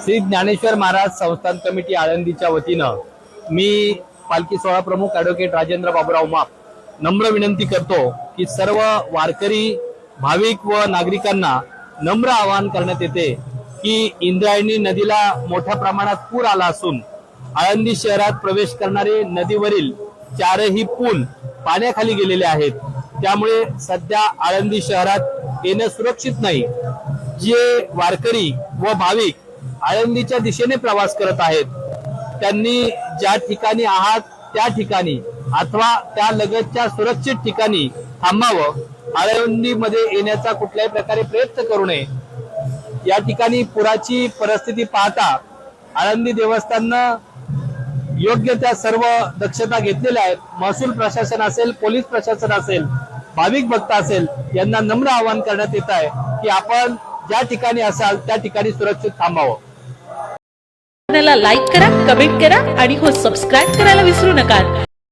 श्री ज्ञानेश्वर महाराज संस्थान कमिटी आळंदीच्या वतीनं मी पालखी सोहळा प्रमुख ॲडव्होकेट राजेंद्र बाबूराव माप नम्र विनंती करतो की सर्व वारकरी भाविक व नागरिकांना नम्र आवाहन करण्यात येते की इंद्रायणी नदीला मोठ्या प्रमाणात पूर आला असून आळंदी शहरात प्रवेश करणारे नदीवरील चारही पूल पाण्याखाली गेलेले आहेत। त्यामुळे सध्या आळंदी शहरात येणं सुरक्षित नाही। जे वारकरी व भाविक आळंदीच्या दिशेने प्रवास करत आहेत त्यांनी ज्या ठिकाणी आहात त्या ठिकाणी अथवा त्या लगतच्या सुरक्षित ठिकाणी थांबावं। आळंदीमध्ये येण्याचा कुठल्याही प्रकारे प्रयत्न करू नये। या ठिकाणी पुराची परिस्थिती पाहता आळंदी देवस्थाननं योग्य त्या सर्व दक्षता घेतलेल्या आहेत। महसूल प्रशासन असेल, पोलीस प्रशासन असेल, भाविक भक्त असेल, यांना नम्र आवाहन करण्यात येत आहे की आपण ज्या ठिकाणी असाल त्या ठिकाणी सुरक्षित थांबावं। चॅनलला लाईक करा, कमेंट करा आणि हो सबस्क्राइब करायला विसरू नका।